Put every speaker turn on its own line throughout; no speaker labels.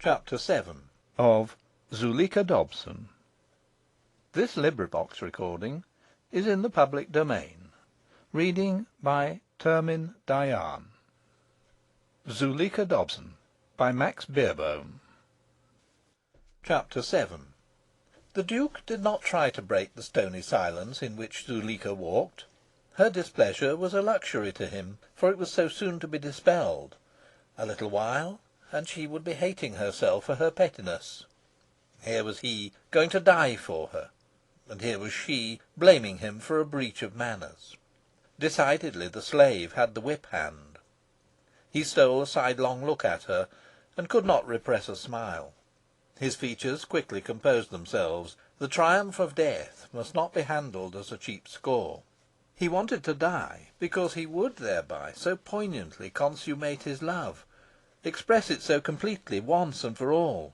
Chapter 7 of Zuleika Dobson. This recording is in the public domain. Reading by Termin Dayan. Zuleika Dobson by Max Beerbohm. Chapter 7. The Duke did not try to break the stony silence in which Zuleika walked. Her displeasure was a luxury to him, for it was so soon to be dispelled. A little while, and she would be hating herself for her pettiness. Here was he going to die for her, and here was she blaming him for a breach of manners. Decidedly the slave had the whip hand. He stole a sidelong look at her, and could not repress a smile. His features quickly composed themselves. The triumph of death must not be handled as a cheap score. He wanted to die because he would thereby so poignantly consummate his love, express it so completely once and for all.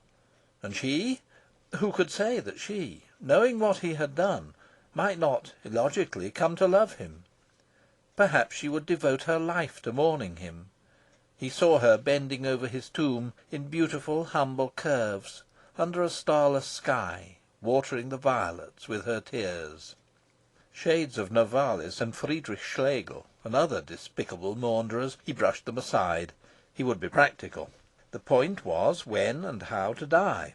And she? Who could say that she, knowing what he had done, might not illogically come to love him? Perhaps she would devote her life to mourning him. He saw her bending over his tomb in beautiful humble curves, under a starless sky, watering the violets with her tears. Shades of Novalis and Friedrich Schlegel and other despicable maunderers, he brushed them aside. He would be practical. The point was when and how to die.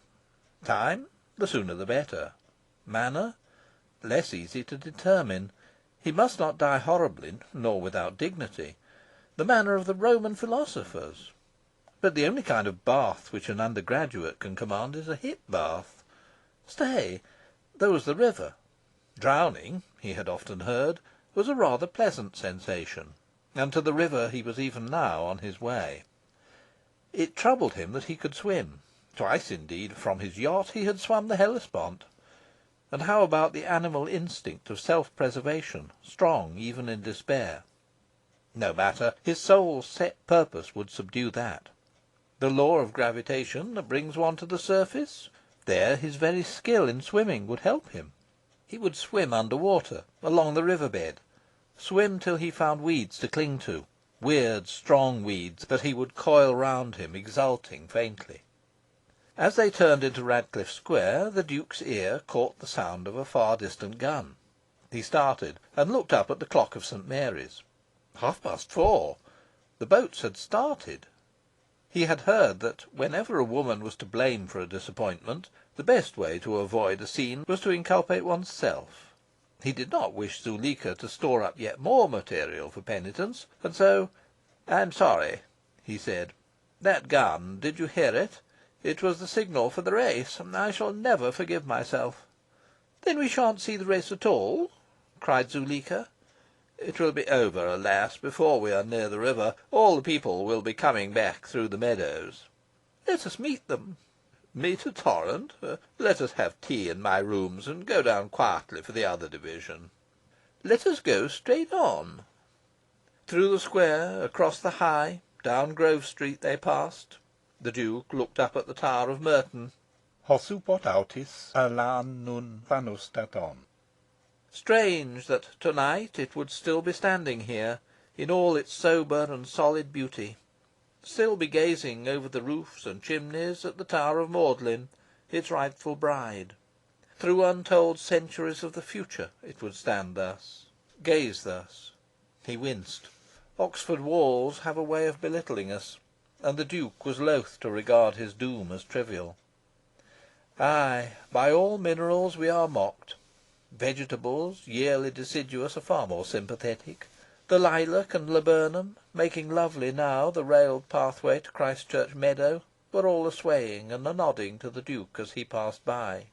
Time, the sooner the better. Manner, less easy to determine. He must not die horribly, nor without dignity. The manner of the Roman philosophers. But the only kind of bath which an undergraduate can command is a hip bath. Stay, there was the river. Drowning, he had often heard, was a rather pleasant sensation, and to the river he was even now on his way. It troubled him that he could swim. Twice, indeed, from his yacht he had swum the Hellespont. And how about the animal instinct of self-preservation, strong even in despair? No matter, his soul's set purpose would subdue that. The law of gravitation that brings one to the surface? There his very skill in swimming would help him. He would swim under water, along the river bed, swim till he found weeds to cling to, weird strong weeds that he would coil round him, exulting faintly. As they turned into Radcliffe Square, the Duke's ear caught the sound of a far distant gun. He started, and looked up at the clock of St. Mary's. 4:30. The boats had started. He had heard that, whenever a woman was to blame for a disappointment, the best way to avoid a scene was to inculpate one's self. He did not wish Zuleika to store up yet more material for penitence, and so, "I'm sorry," he said. "That gun, did you hear it? It was the signal for the race. I shall never forgive myself." "Then we shan't see the race at all?" cried Zuleika. "It will be over, alas, before we are near the river. All the people will be coming back through the meadows." "Let us meet them." "Meet a torrent? Let us have tea in my rooms, and go down quietly for the other division." "Let us go straight on." Through the square, across the High, down Grove Street they passed. The Duke looked up at the Tower of Merton. "Hossupot autis alan nun phanostaton." Strange that to-night it would still be standing here, in all its sober and solid beauty. Still be gazing over the roofs and chimneys at the Tower of Magdalen, its rightful bride. Through untold centuries of the future it would stand thus, gaze thus. He winced. Oxford walls have a way of belittling us, and the Duke was loath to regard his doom as trivial. Ay, by all minerals we are mocked. Vegetables, yearly deciduous, are far more sympathetic. The lilac and laburnum, making lovely now the railed pathway to Christchurch meadow, were all a-swaying and a-nodding to the Duke as he passed by.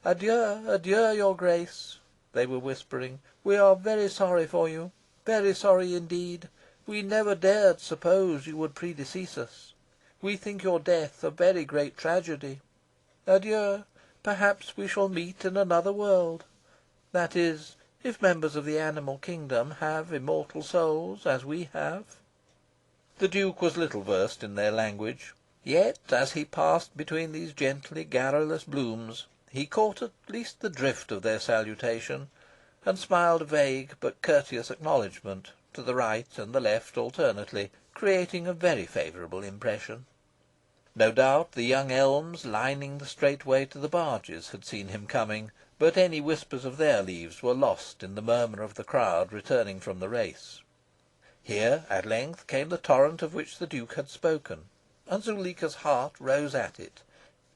"Adieu, adieu, your Grace," they were whispering. "We are very sorry for you, very sorry indeed. We never dared suppose you would predecease us. We think your death a very great tragedy. Adieu. Perhaps we shall meet in another world. That is, if members of the animal kingdom have immortal souls, as we have." The Duke was little versed in their language. Yet, as he passed between these gently garrulous blooms, he caught at least the drift of their salutation, and smiled a vague but courteous acknowledgment, to the right and the left alternately, creating a very favourable impression.
No doubt the young elms lining the straight way to the barges had seen him coming, but any whispers of their leaves were lost in the murmur of the crowd returning from the race. Here at length came the torrent of which the Duke had spoken, and Zuleika's heart rose at it.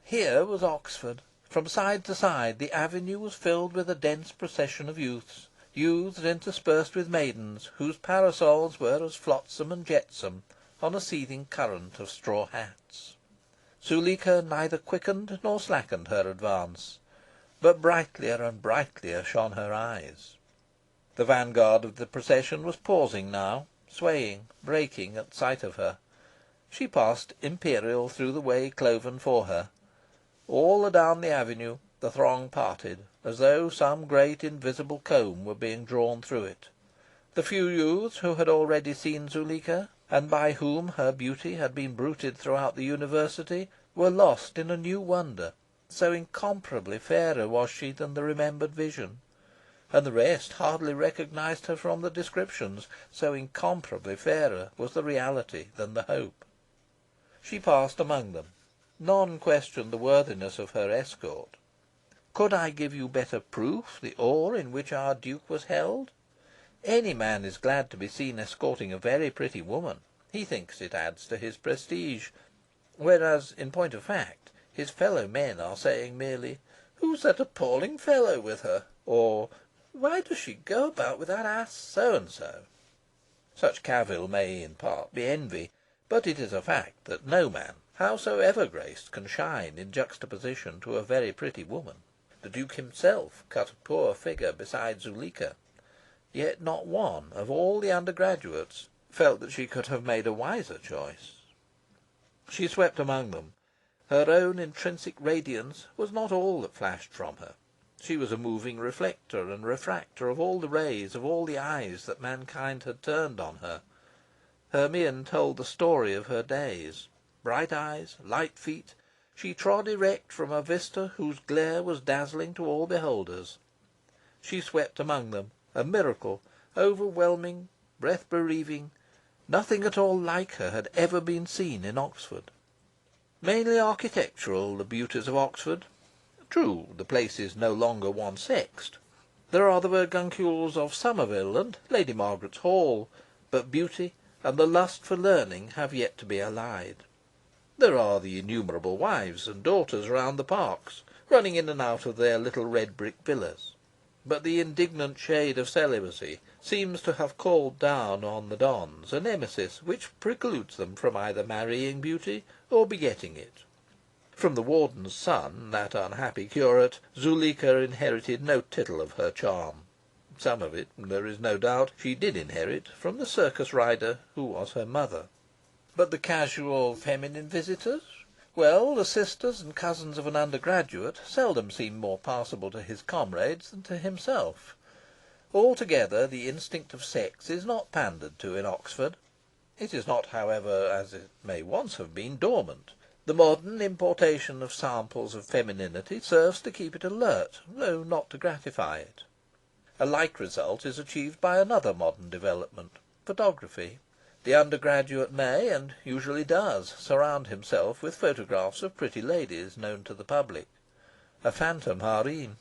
Here was Oxford. From side to side the avenue was filled with a dense procession of youths, youths interspersed with maidens, whose parasols were as flotsam and jetsam on a seething current of straw hats. Zuleika neither quickened nor slackened her advance, but brightlier and brightlier shone her eyes. The vanguard of the procession was pausing now, swaying, breaking at sight of her. She passed imperial through the way cloven for her. All adown the avenue the throng parted, as though some great invisible comb were being drawn through it. The few youths who had already seen Zuleika, and by whom her beauty had been bruited throughout the University, were lost in a new wonder, so incomparably fairer was she than the remembered vision. And the rest hardly recognised her from the descriptions, so incomparably fairer was the reality than the hope. She passed among them. None questioned the worthiness of her escort. Could I give you better proof the awe in which our Duke was held? Any man is glad to be seen escorting a very pretty woman. He thinks it adds to his prestige. Whereas, in point of fact, his fellow men are saying merely, "Who's that appalling fellow with her?" or, "Why does she go about with that ass so and so?" Such cavil may in part be envy, but it is a fact that no man, howsoever graced, can shine in juxtaposition to a very pretty woman. The Duke himself cut a poor figure beside Zuleika. Yet not one of all the undergraduates felt that she could have made a wiser choice. She swept among them. Her own intrinsic radiance was not all that flashed from her. She was a moving reflector and refractor of all the rays of all the eyes that mankind had turned on her. Her mien told the story of her days. Bright eyes, light feet, she trod erect from a vista whose glare was dazzling to all beholders. She swept among them, a miracle, overwhelming, breath bereaving. Nothing at all like her had ever been seen in Oxford. Mainly architectural, the beauties of Oxford. True, the place is no longer one-sexed. There are the Virguncules of Somerville and Lady Margaret's Hall, but beauty and the lust for learning have yet to be allied. There are the innumerable wives and daughters round the parks, running in and out of their little red brick villas. But the indignant shade of celibacy seems to have called down on the dons a nemesis which precludes them from either marrying beauty or begetting it. From the warden's son, that unhappy curate, Zuleika inherited no tittle of her charm. Some of it, there is no doubt, she did inherit from the circus rider who was her mother. But the casual feminine visitors? Well, the sisters and cousins of an undergraduate seldom seem more passable to his comrades than to himself. Altogether, the instinct of sex is not pandered to in Oxford. It is not, however, as it may once have been, dormant. The modern importation of samples of femininity serves to keep it alert, though not to gratify it. A like result is achieved by another modern development, photography. The undergraduate may, and usually does, surround himself with photographs of pretty ladies known to the public. A phantom harem.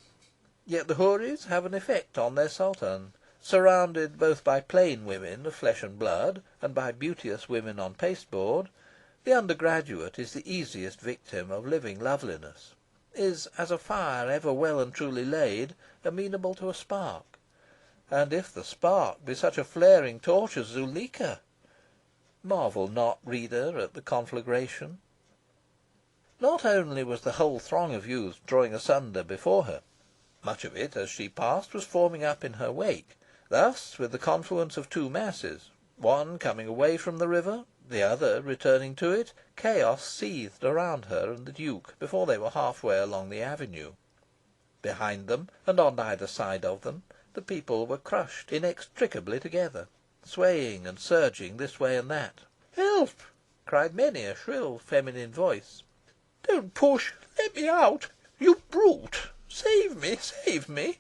Yet the houris have an effect on their sultan. Surrounded both by plain women of flesh and blood, and by beauteous women on pasteboard, the undergraduate is the easiest victim of living loveliness, is, as a fire ever well and truly laid, amenable to a spark. And if the spark be such a flaring torch as Zuleika, marvel not, reader, at the conflagration. Not only was the whole throng of youths drawing asunder before her. Much of it, as she passed, was forming up in her wake. Thus, with the confluence of two masses, one coming away from the river, the other returning to it, chaos seethed around her and the Duke before they were halfway along the avenue. Behind them, and on either side of them, the people were crushed inextricably together, swaying and surging this way and that. "Help!" cried many a shrill feminine voice. "Don't push! Let me out! You brute! Save me! Save me!"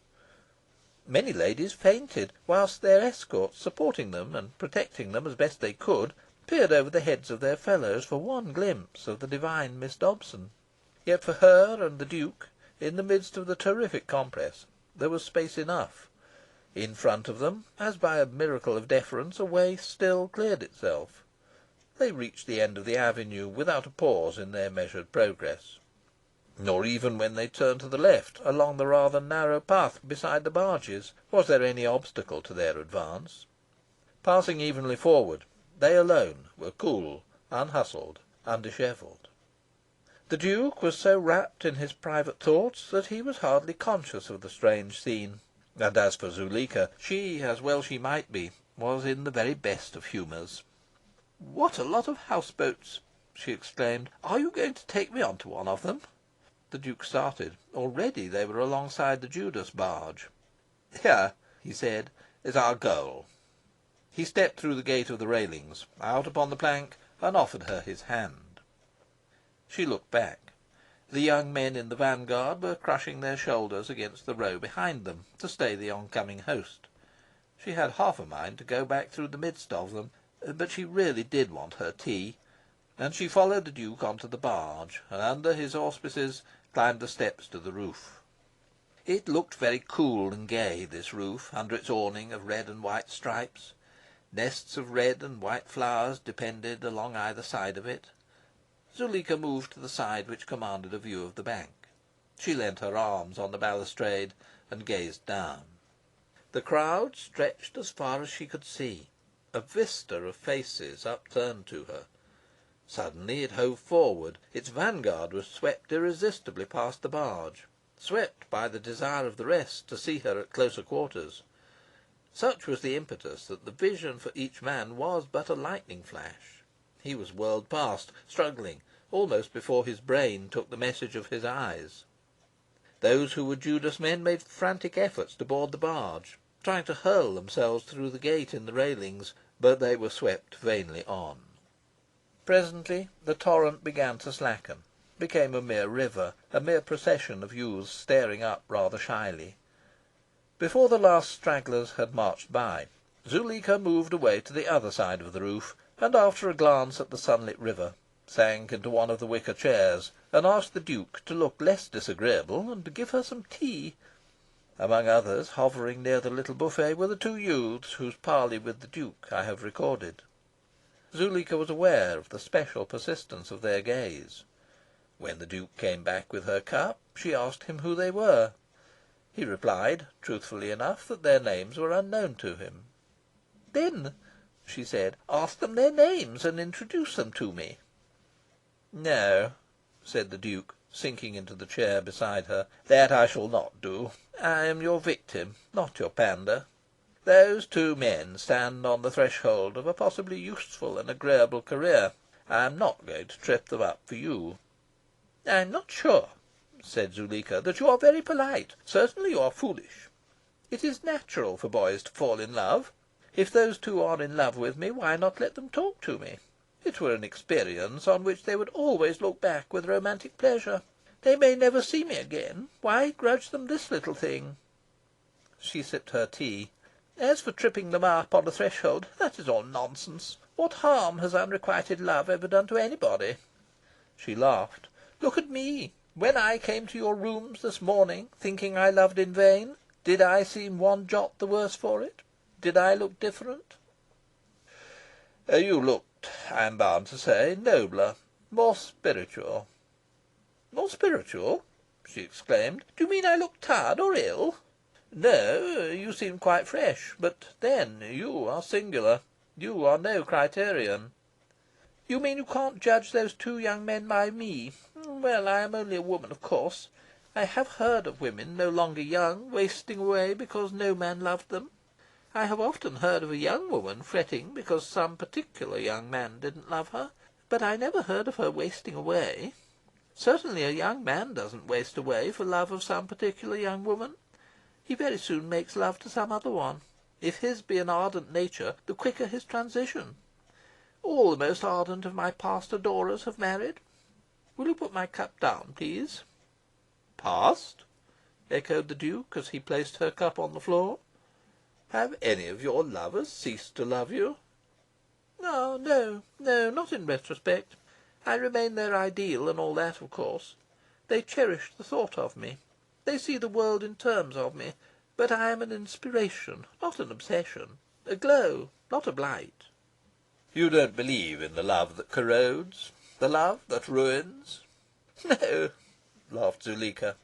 Many ladies fainted, whilst their escorts, supporting them and protecting them as best they could, peered over the heads of their fellows for one glimpse of the divine Miss Dobson. Yet for her and the Duke, in the midst of the terrific compress, there was space enough. In front of them, as by a miracle of deference, a way still cleared itself. They reached the end of the avenue without a pause in their measured progress. Nor even when they turned to the left, along the rather narrow path beside the barges, was there any obstacle to their advance. Passing evenly forward, they alone were cool, unhustled, undishevelled. The Duke was so wrapped in his private thoughts that he was hardly conscious of the strange scene. And as for Zuleika, she, as well she might be, was in the very best of humours. "What a lot of houseboats!" she exclaimed. "Are you going to take me on to one of them?" The Duke started. Already they were alongside the Judas barge. "Here," he said, "is our goal." He stepped through the gate of the railings, out upon the plank, and offered her his hand. She looked back. The young men in the vanguard were crushing their shoulders against the row behind them, to stay the oncoming host. She had half a mind to go back through the midst of them, but she really did want her tea, and she followed the Duke on to the barge, and under his auspices climbed the steps to the roof. It looked very cool and gay, this roof, under its awning of red and white stripes. Nests of red and white flowers depended along either side of it. Zuleika moved to the side which commanded a view of the bank. She leant her arms on the balustrade and gazed down. The crowd stretched as far as she could see, a vista of faces upturned to her. Suddenly it hove forward. Its vanguard was swept irresistibly past the barge, swept by the desire of the rest to see her at closer quarters. Such was the impetus that the vision for each man was but a lightning flash. He was whirled past, struggling, almost before his brain took the message of his eyes. Those who were Judas men made frantic efforts to board the barge, trying to hurl themselves through the gate in the railings, but they were swept vainly on. Presently the torrent began to slacken, became a mere river, a mere procession of youths staring up rather shyly. Before the last stragglers had marched by, Zuleika moved away to the other side of the roof, and after a glance at the sunlit river, sank into one of the wicker chairs, and asked the Duke to look less disagreeable and to give her some tea. Among others, hovering near the little buffet, were the two youths whose parley with the Duke I have recorded. Zuleika was aware of the special persistence of their gaze. When the Duke came back with her cup, she asked him who they were. He replied, truthfully enough, that their names were unknown to him. "Then," she said, "ask them their names, and introduce them to me." "No," said the Duke, sinking into the chair beside her. "That I shall not do. I am your victim, not your pander. Those two men stand on the threshold of a possibly useful and agreeable career. I am not going to trip them up for you." "I am not sure," said Zuleika, "that you are very polite. Certainly you are foolish. It is natural for boys to fall in love. If those two are in love with me, why not let them talk to me? It were an experience on which they would always look back with romantic pleasure. They may never see me again. Why grudge them this little thing?" She sipped her tea. "As for tripping them up on the threshold, that is all nonsense. What harm has unrequited love ever done to anybody?" She laughed. "Look at me. When I came to your rooms this morning, thinking I loved in vain, did I seem one jot the worse for it? Did I look different?" "You looked, I am bound to say, nobler, more spiritual." "More spiritual?" she exclaimed. "Do you mean I looked tired or ill?" "No, you seemed quite fresh. But then you are singular. You are no criterion." "You mean you can't judge those two young men by me? Well, I am only a woman, of course. I have heard of women no longer young wasting away because no man loved them. I have often heard of a young woman fretting because some particular young man didn't love her. But I never heard of her wasting away. Certainly a young man doesn't waste away for love of some particular young woman. He very soon makes love to some other one. If his be an ardent nature, the quicker his transition. All the most ardent of my past adorers have married. Will you put my cup down, please?" "Past?" echoed the Duke, as he placed her cup on the floor. "Have any of your lovers ceased to love you?" Oh, no, no, not in retrospect. I remain their ideal and all that, of course. They cherish the thought of me. They see the world in terms of me. But I am an inspiration, not an obsession. A glow, not a blight. You don't believe in the love that corrodes? The love that ruins? No, laughed Zuleika.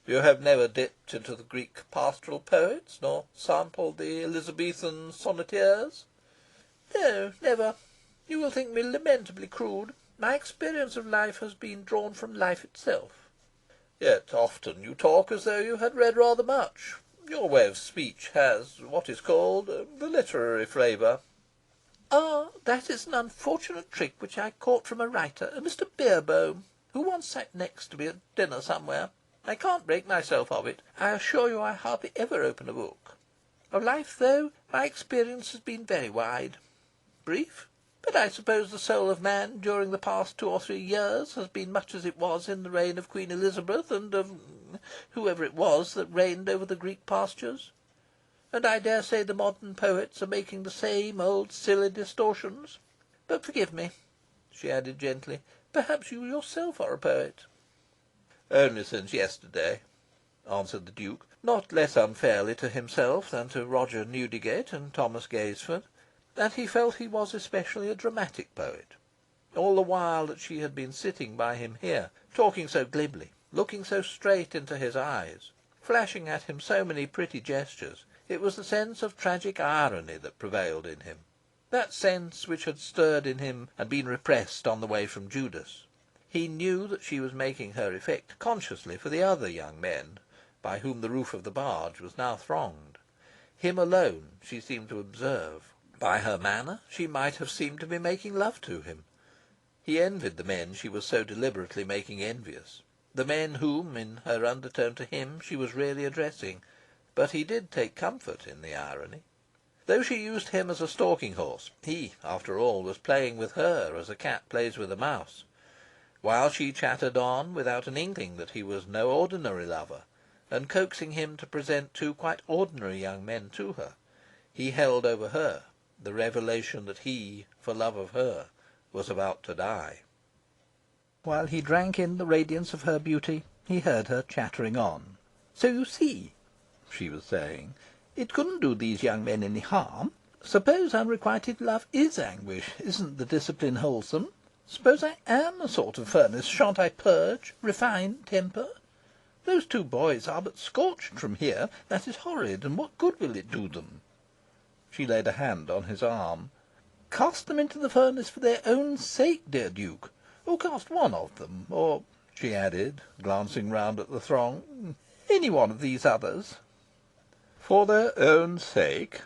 You have never dipped into the Greek pastoral poets, nor sampled the Elizabethan sonneteers? No, never. You will think me lamentably crude. My experience of life has been drawn from life itself. Yet often you talk as though you had read rather much. Your way of speech has what is called the literary flavour. Ah, that is an unfortunate trick which I caught from a writer, a Mr. Beerbohm, who once sat next to me at dinner somewhere. I can't break myself of it. I assure you I hardly ever open a book. Of life, though, my experience has been very wide. Brief, but I suppose the soul of man during the past 2 or 3 years has been much as it was in the reign of Queen Elizabeth and of whoever it was that reigned over the Greek pastures. And I dare say the modern poets are making the same old silly distortions. But forgive me, she added gently, perhaps you yourself are a poet. Only since yesterday, answered the Duke, not less unfairly to himself than to Roger Newdigate and Thomas Gaisford, and he felt he was especially a dramatic poet. All the while that she had been sitting by him here, talking so glibly, looking so straight into his eyes, flashing at him so many pretty gestures, it was the sense of tragic irony that prevailed in him, that sense which had stirred in him and been repressed on the way from Judas. He knew that she was making her effect consciously for the other young men by whom the roof of the barge was now thronged. Him alone she seemed to observe. By her manner she might have seemed to be making love to him. He envied the men she was so deliberately making envious, the men whom, in her undertone to him, she was really addressing. But he did take comfort in the irony. Though she used him as a stalking horse, he, after all, was playing with her as a cat plays with a mouse. While she chattered on, without an inkling that he was no ordinary lover, and coaxing him to present 2 quite ordinary young men to her, he held over her the revelation that he, for love of her, was about to die. While he drank in the radiance of her beauty, he heard her chattering on. "So you see," she was saying, "it couldn't do these young men any harm. Suppose unrequited love is anguish, isn't the discipline wholesome? Suppose I am a sort of furnace, shan't I purge, refine, temper? Those 2 boys are but scorched from here. That is horrid, and what good will it do them?" She laid a hand on his arm. "Cast them into the furnace for their own sake, dear Duke. Or cast one of them. Or," she added, glancing round at the throng, "any one of these others." "For their own sake?"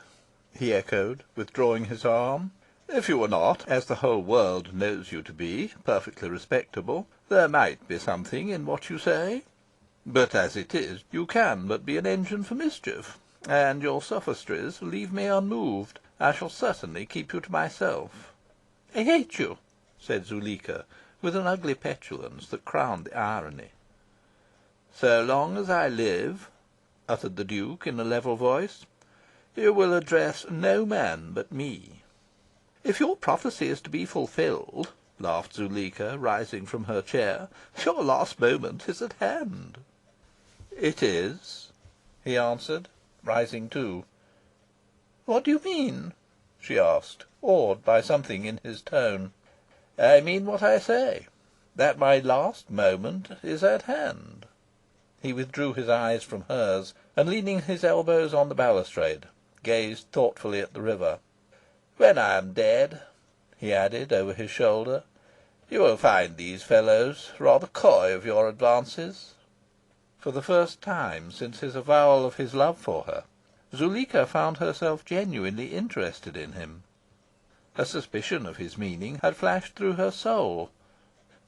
he echoed, withdrawing his arm. "If you were not, as the whole world knows you to be, perfectly respectable, there might be something in what you say. But as it is, you can but be an engine for mischief, and your sophistries leave me unmoved. I shall certainly keep you to myself." "I hate you," said Zuleika, with an ugly petulance that crowned the irony. "So long as I live," uttered the Duke in a level voice, "you will address no man but me." "If your prophecy is to be fulfilled," laughed Zuleika, rising from her chair, "your last moment is at hand." "It is," he answered, rising too. "What do you mean?" she asked, awed by something in his tone. "I mean what I say, that my last moment is at hand." He withdrew his eyes from hers, and, leaning his elbows on the balustrade, gazed thoughtfully at the river. "When I am dead," he added over his shoulder, "you will find these fellows rather coy of your advances." For the first time since his avowal of his love for her, Zuleika found herself genuinely interested in him. A suspicion of his meaning had flashed through her soul.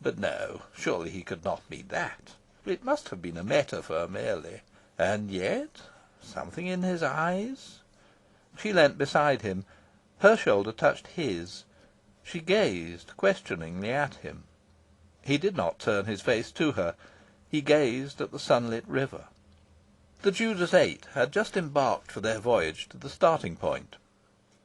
But no, surely he could not mean that. It must have been a metaphor merely. And yet, something in his eyes. She leant beside him. Her shoulder touched his. She gazed questioningly at him. He did not turn his face to her. He gazed at the sunlit river. The Judas 8 had just embarked for their voyage to the starting point.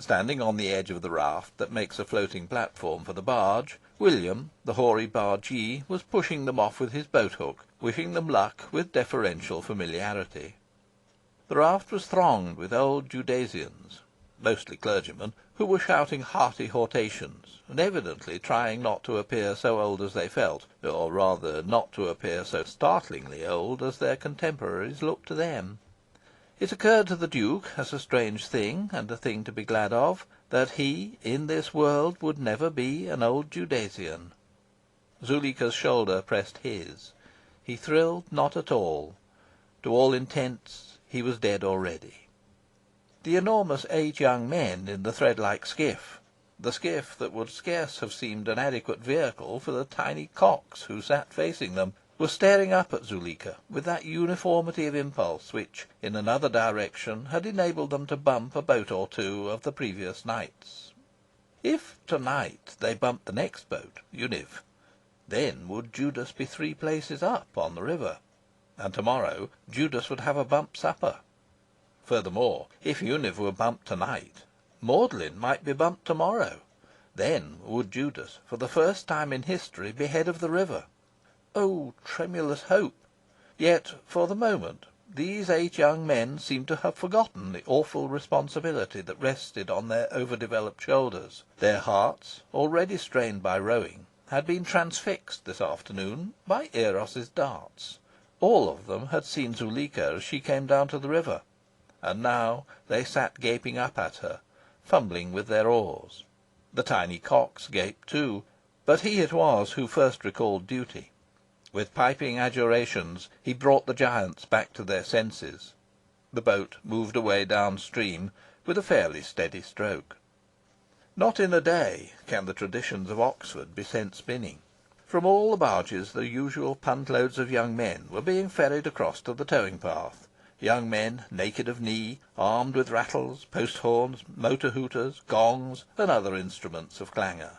Standing on the edge of the raft that makes a floating platform for the barge, William, the hoary bargee, was pushing them off with his boat-hook, wishing them luck with deferential familiarity. The raft was thronged with old Judasians, mostly clergymen, who were shouting hearty hortations, and evidently trying not to appear so old as they felt, or rather not to appear so startlingly old as their contemporaries looked to them. It occurred to the Duke as a strange thing, and a thing to be glad of, that he in this world would never be an old Judasian. Zuleika's shoulder pressed his. He thrilled not at all. To all intents he was dead already. The enormous 8 young men in the thread-like skiff, the skiff that would scarce have seemed an adequate vehicle for the tiny cocks who sat facing them, were staring up at Zuleika with that uniformity of impulse which, in another direction, had enabled them to bump a boat or two of the previous nights. If to-night they bumped the next boat, Univ, then would Judas be 3 places up on the river, and to-morrow Judas would have a bump supper. Furthermore, if Univ were bumped to-night, Magdalen might be bumped to-morrow. Then would Judas, for the first time in history, be head of the river. Oh, tremulous hope! Yet, for the moment, these 8 young men seemed to have forgotten the awful responsibility that rested on their overdeveloped shoulders. Their hearts, already strained by rowing, had been transfixed this afternoon by Eros's darts. All of them had seen Zuleika as she came down to the river, and now they sat gaping up at her, fumbling with their oars. The tiny cocks gaped too, but he it was who first recalled duty. With piping adjurations he brought the giants back to their senses. The boat moved away downstream with a fairly steady stroke. Not in a day can the traditions of Oxford be sent spinning. From all the barges the usual punt-loads of young men were being ferried across to the towing path. Young men, naked of knee, armed with rattles, post-horns, motor-hooters, gongs, and other instruments of clangour.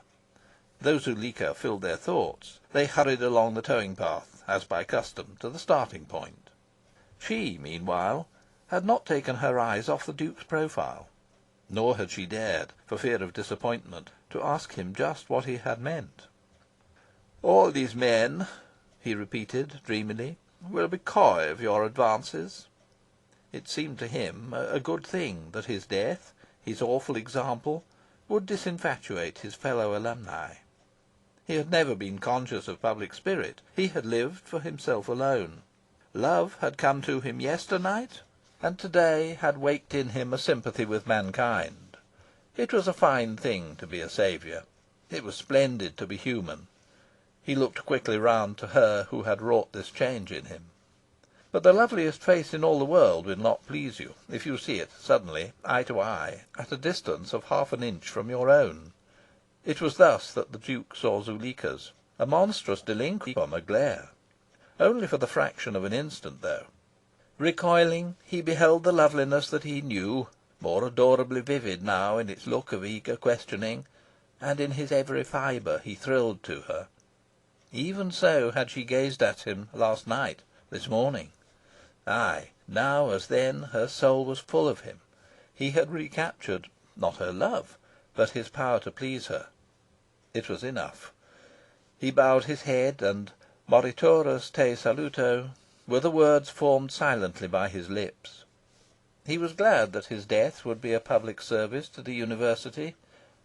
Though Zuleika filled their thoughts, they hurried along the towing path, as by custom, to the starting point. She, meanwhile, had not taken her eyes off the Duke's profile, nor had she dared, for fear of disappointment, to ask him just what he had meant. "All these men," he repeated dreamily, "will be coy of your advances." It seemed to him a good thing that his death, his awful example, would disinfatuate his fellow alumni. He had never been conscious of public spirit. He had lived for himself alone. Love had come to him yesternight, and to-day had waked in him a sympathy with mankind. It was a fine thing to be a saviour. It was splendid to be human. He looked quickly round to her who had wrought this change in him. But the loveliest face in all the world will not please you, if you see it suddenly, eye to eye, at a distance of half an inch from your own. It was thus that the Duke saw Zuleika's, a monstrous delinquent from a glare. Only for the fraction of an instant, though. Recoiling, he beheld the loveliness that he knew, more adorably vivid now in its look of eager questioning, and in his every fibre he thrilled to her. Even so had she gazed at him last night, this morning. Ay, now as then her soul was full of him. He had recaptured, not her love, but his power to please her. It was enough. He bowed his head, and "Moriturus te saluto" were the words formed silently by his lips. He was glad that his death would be a public service to the University,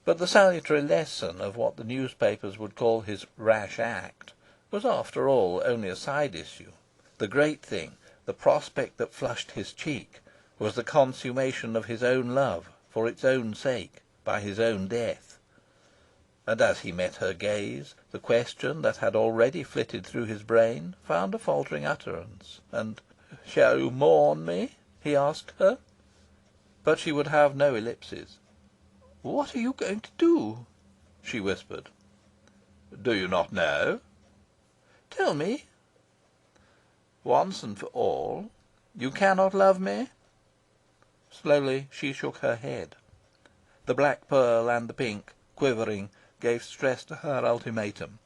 but the salutary lesson of what the newspapers would call his rash act was after all only a side issue. The great thing, the prospect that flushed his cheek, was the consummation of his own love, for its own sake, by his own death. And as he met her gaze, the question that had already flitted through his brain found a faltering utterance, and "Shall you mourn me?" he asked her. But she would have no ellipses. "What are you going to do?" she whispered. "Do you not know?" "Tell me." "Once and for all, you cannot love me?" Slowly she shook her head. The black pearl and the pink, quivering, gave stress to her ultimatum,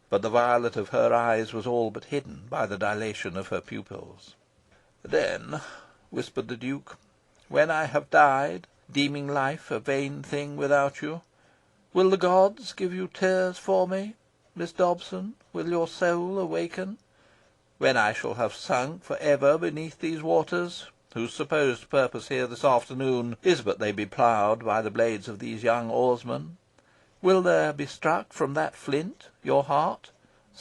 but the violet of her eyes was all but hidden by the dilation of her pupils. "Then," whispered the Duke, "when I have died, deeming life a vain thing without you? Will the gods give you tears for me, Miss Dobson? Will your soul awaken? When I shall have sunk for ever beneath these waters, whose supposed purpose here this afternoon is but they be ploughed by the blades of these young oarsmen, will there be struck from that flint, your heart,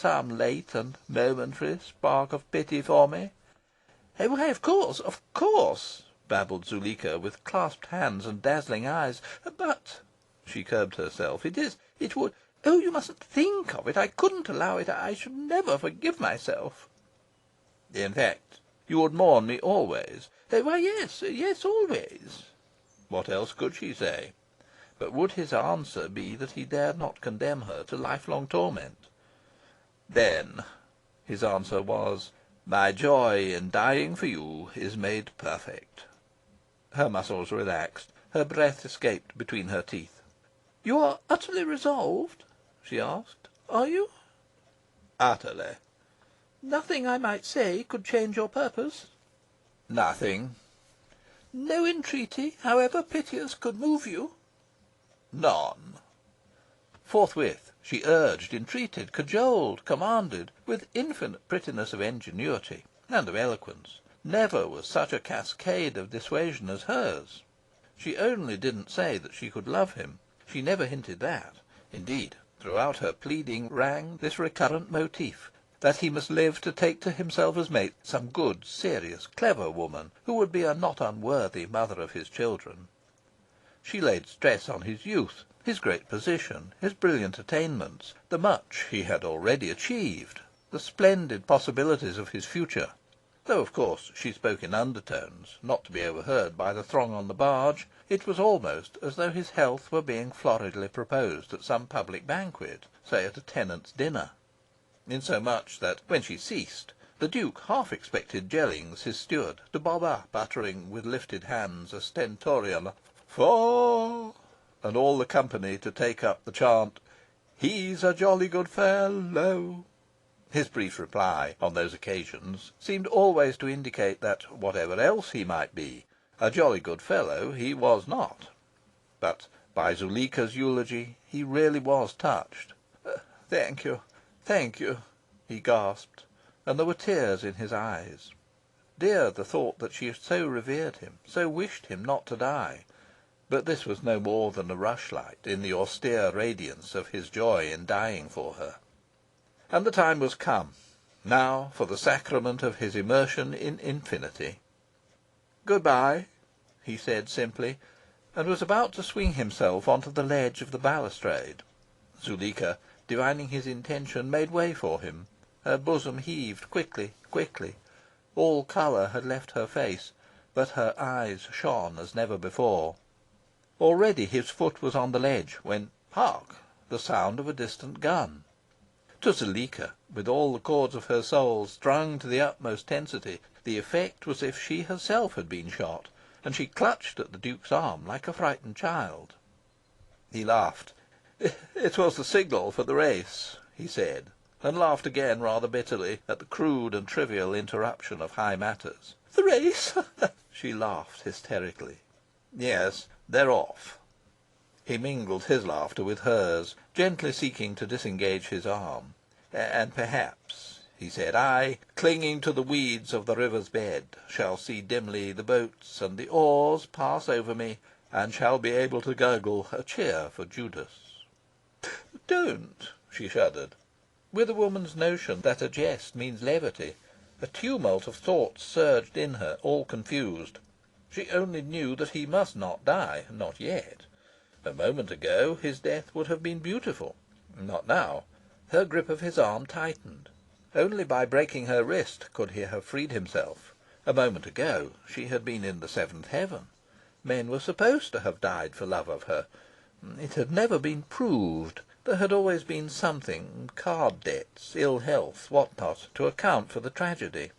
some late and momentary spark of pity for me?" "Why, of course," babbled Zuleika, with clasped hands and dazzling eyes. "But," she curbed herself, "it would oh, you mustn't think of it. I couldn't allow it. I should never forgive myself." "In fact, you would mourn me always?" "Why, yes, always." What else could she say? But would his answer be that he dared not condemn her to lifelong torment? "Then," his answer was, "my joy in dying for you is made perfect." Her muscles relaxed. Her breath escaped between her teeth. "You are utterly resolved?" she asked. "Are you?" "Utterly." "Nothing I might say could change your purpose?" "Nothing." "No entreaty, however piteous, could move you?" "None." Forthwith she urged, entreated, cajoled, commanded, with infinite prettiness of ingenuity and of eloquence. Never was such a cascade of dissuasion as hers. She only didn't say that she could love him. She never hinted that. Indeed, throughout her pleading rang this recurrent motif, that he must live to take to himself as mate some good, serious, clever woman, who would be a not unworthy mother of his children. She laid stress on his youth, his great position, his brilliant attainments, the much he had already achieved, the splendid possibilities of his future, though of course she spoke in undertones, not to be overheard by the throng on the barge. It was almost as though his health were being floridly proposed at some public banquet, say at a tenants' dinner; insomuch that, when she ceased, the Duke half expected Jellings, his steward, to bob up, uttering with lifted hands a stentorian "For," and all the company to take up the chant, "He's a jolly good fellow." His brief reply, on those occasions, seemed always to indicate that, whatever else he might be, a jolly good fellow he was not. But by Zuleika's eulogy he really was touched. "Thank you," he gasped, and there were tears in his eyes. Dear the thought that she so revered him, so wished him not to die. But this was no more than a rushlight in the austere radiance of his joy in dying for her. And the time was come, now, for the sacrament of his immersion in infinity. "Good bye," he said simply, and was about to swing himself on to the ledge of the balustrade. Zuleika, divining his intention, made way for him. Her bosom heaved quickly, quickly. All colour had left her face, but her eyes shone as never before. Already his foot was on the ledge, when, hark! the sound of a distant gun. To Zuleika, with all the chords of her soul strung to the utmost tensity, the effect was as if she herself had been shot, and she clutched at the Duke's arm like a frightened child. He laughed. "It was the signal for the race," he said, and laughed again rather bitterly at the crude and trivial interruption of high matters. "The race?" she laughed hysterically. "Yes, they're off." He mingled his laughter with hers, gently seeking to disengage his arm. "And perhaps," he said, "I, clinging to the weeds of the river's bed, shall see dimly the boats and the oars pass over me, and shall be able to gurgle a cheer for Judas." "Don't!" she shuddered. With a woman's notion that a jest means levity, a tumult of thoughts surged in her, all confused. She only knew that he must not die, not yet. A moment ago his death would have been beautiful. Not now. Her grip of his arm tightened. Only by breaking her wrist could he have freed himself. A moment ago she had been in the seventh heaven. Men were supposed to have died for love of her. It had never been proved. There had always been something, card debts, ill health, what not, to account for the tragedy.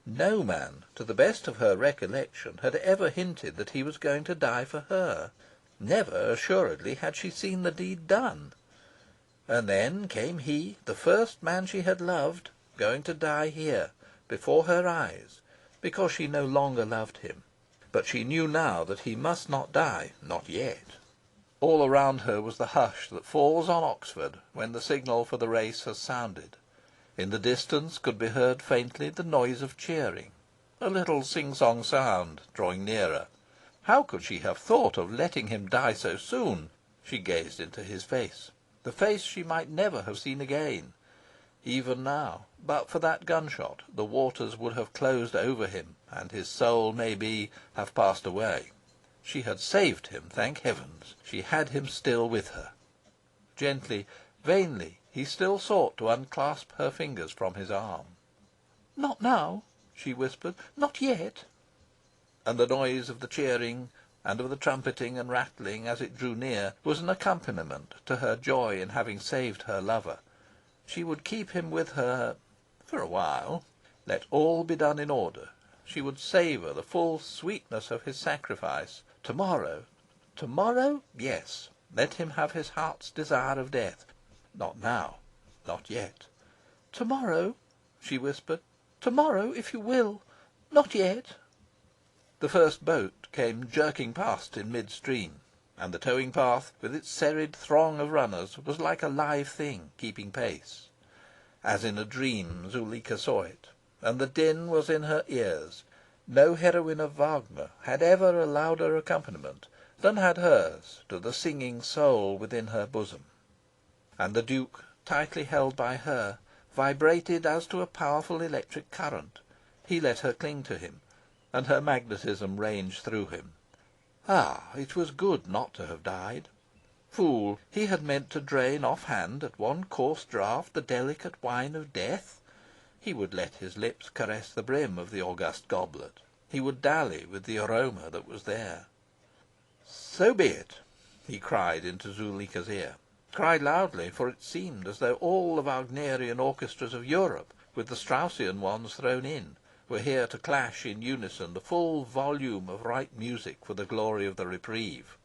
No man, to the best of her recollection, had ever hinted that he was going to die for her. Never, assuredly, had she seen the deed done. And then came he, the first man she had loved, going to die here, before her eyes, because she no longer loved him. But she knew now that he must not die, not yet. All around her was the hush that falls on Oxford when the signal for the race has sounded. In the distance could be heard faintly the noise of cheering, a little sing-song sound, drawing nearer. How could she have thought of letting him die so soon? She gazed into his face, the face she might never have seen again. Even now, but for that gunshot, the waters would have closed over him, and his soul, maybe, have passed away. She had saved him, thank heavens! She had him still with her. Gently, vainly, he still sought to unclasp her fingers from his arm. "Not now," she whispered. "Not yet." And the noise of the cheering, and of the trumpeting and rattling as it drew near, was an accompaniment to her joy in having saved her lover. She would keep him with her for a while. Let all be done in order. She would savour the full sweetness of his sacrifice. Tomorrow, tomorrow, yes, let him have his heart's desire of death. Not now, not yet. "Tomorrow," she whispered. "Tomorrow, if you will. Not yet." The first boat came jerking past in mid-stream, and the towing path, with its serried throng of runners, was like a live thing keeping pace. As in a dream Zuleika saw it, and the din was in her ears. No heroine of Wagner had ever a louder accompaniment than had hers to the singing soul within her bosom. And the Duke, tightly held by her, vibrated as to a powerful electric current. He let her cling to him, and her magnetism ranged through him. Ah, it was good not to have died. Fool, he had meant to drain off-hand at one coarse draught the delicate wine of death. He would let his lips caress the brim of the august goblet. He would dally with the aroma that was there. "So be it," he cried into Zuleika's ear. Cried loudly, for it seemed as though all the Wagnerian orchestras of Europe, with the Straussian ones thrown in, were here to clash in unison the full volume of right music for the glory of the reprieve.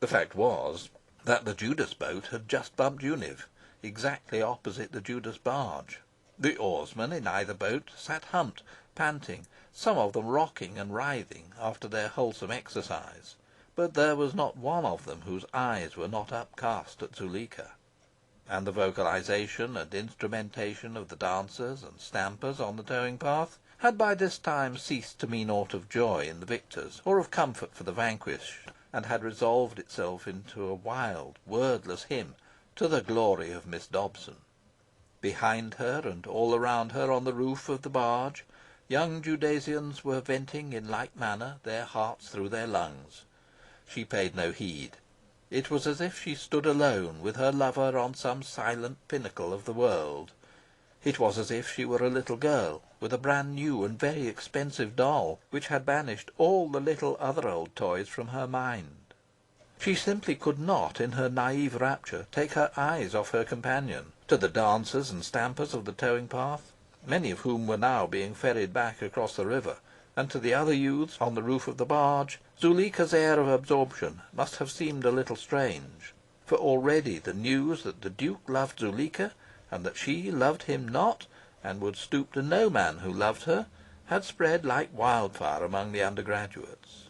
The fact was that the Judas boat had just bumped Univ, exactly opposite the Judas barge. The oarsmen in either boat sat humped, panting, some of them rocking and writhing after their wholesome exercise, but there was not one of them whose eyes were not upcast at Zuleika. And the vocalisation and instrumentation of the dancers and stampers on the towing path had by this time ceased to mean aught of joy in the victors or of comfort for the vanquished, and had resolved itself into a wild, wordless hymn to the glory of Miss Dobson. Behind her and all around her on the roof of the barge, young Judasians were venting in like manner their hearts through their lungs. She paid no heed. It was as if she stood alone with her lover on some silent pinnacle of the world. It was as if she were a little girl with a brand new and very expensive doll, which had banished all the little other old toys from her mind. She simply could not, in her naive rapture, take her eyes off her companion. To the dancers and stampers of the towing path, many of whom were now being ferried back across the river, and to the other youths on the roof of the barge, Zuleika's air of absorption must have seemed a little strange. For already the news that the Duke loved Zuleika, and that she loved him not, and would stoop to no man who loved her, had spread like wildfire among the undergraduates.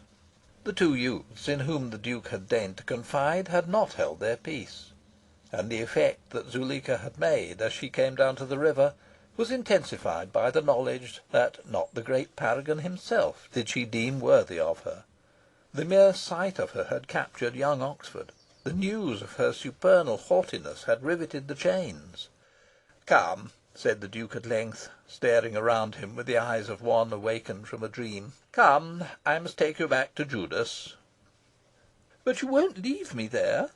The two youths in whom the Duke had deigned to confide had not held their peace, and the effect that Zuleika had made as she came down to the river was intensified by the knowledge that not the great Paragon himself did she deem worthy of her. The mere sight of her had captured young Oxford. The news of her supernal haughtiness had riveted the chains. "Come," said the Duke at length, staring around him with the eyes of one awakened from a dream. "Come, I must take you back to Judas." "But you won't leave me there?"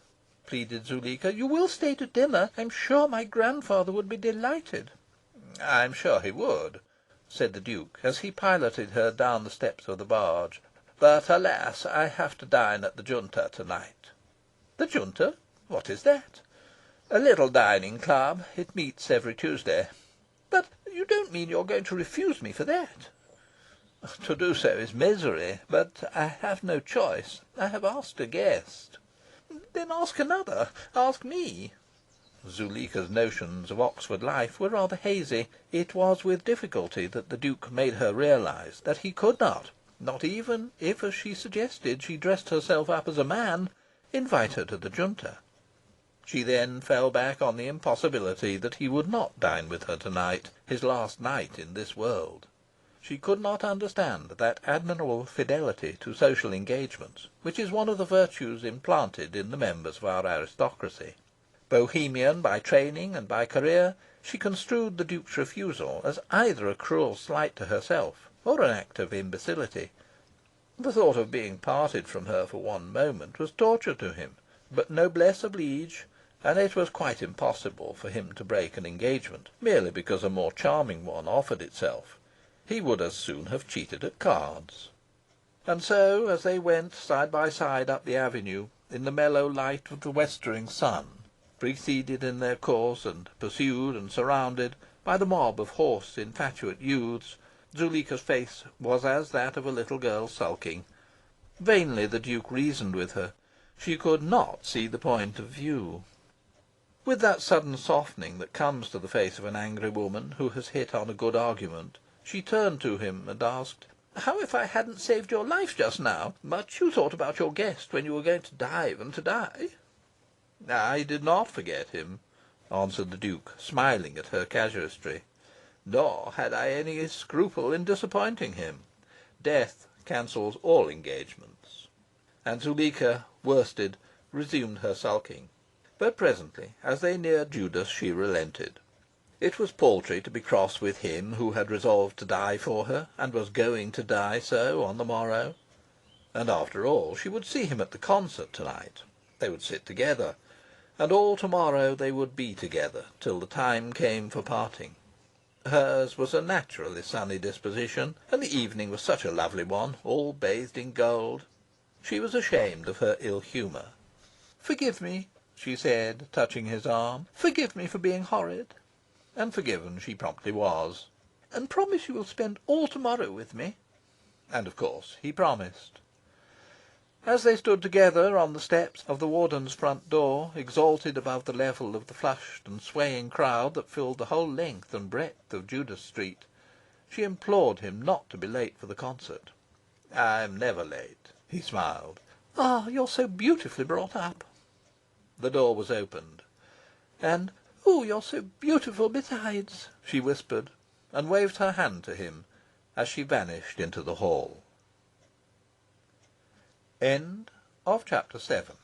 pleaded Zuleika. "You will stay to dinner? I'm sure my grandfather would be delighted." "I'm sure he would," said the Duke, as he piloted her down the steps of the barge. "But, alas, I have to dine at the Junta to night." "The Junta? What is that?" "A little dining club. It meets every Tuesday." "But you don't mean you're going to refuse me for that?" "To do so is misery. But I have no choice. I have asked a guest." "Then ask another. Ask me." Zuleika's notions of Oxford life were rather hazy. It was with difficulty that the Duke made her realise that he could not, not even if, as she suggested, she dressed herself up as a man, invite her to the Junta. She then fell back on the impossibility that he would not dine with her to-night, his last night in this world. She could not understand that admirable fidelity to social engagements which is one of the virtues implanted in the members of our aristocracy. Bohemian by training and by career, she construed the Duke's refusal as either a cruel slight to herself or an act of imbecility. The thought of being parted from her for one moment was torture to him, but noblesse oblige, and it was quite impossible for him to break an engagement merely because a more charming one offered itself. He would as soon have cheated at cards. And so, as they went side by side up the avenue, in the mellow light of the westering sun, preceded in their course, and pursued and surrounded by the mob of hoarse, infatuate youths, Zuleika's face was as that of a little girl sulking. Vainly the Duke reasoned with her. She could not see the point of view. With that sudden softening that comes to the face of an angry woman who has hit on a good argument, she turned to him and asked, "How if I hadn't saved your life just now? Much you thought about your guest when you were going to dive and to die." "I did not forget him," answered the Duke, smiling at her casuistry. "Nor had I any scruple in disappointing him. Death cancels all engagements." And Zuleika, worsted, resumed her sulking. But presently, as they neared Judas, she relented. It was paltry to be cross with him who had resolved to die for her, and was going to die so on the morrow. And after all, she would see him at the concert to-night. They would sit together, and all to-morrow they would be together till the time came for parting. Hers was a naturally sunny disposition, and the evening was such a lovely one, all bathed in gold. She was ashamed of her ill humour. "Forgive me," she said, touching his arm. "Forgive me for being horrid." And forgiven she promptly was. "And promise you will spend all to-morrow with me." And of course he promised. As they stood together on the steps of the Warden's front door, exalted above the level of the flushed and swaying crowd that filled the whole length and breadth of Judas Street, she implored him not to be late for the concert. "I am never late," he smiled. "Ah, you're so beautifully brought up." The door was opened, and "Oh, you're so beautiful besides," she whispered, and waved her hand to him as she vanished into the hall. Chapter 7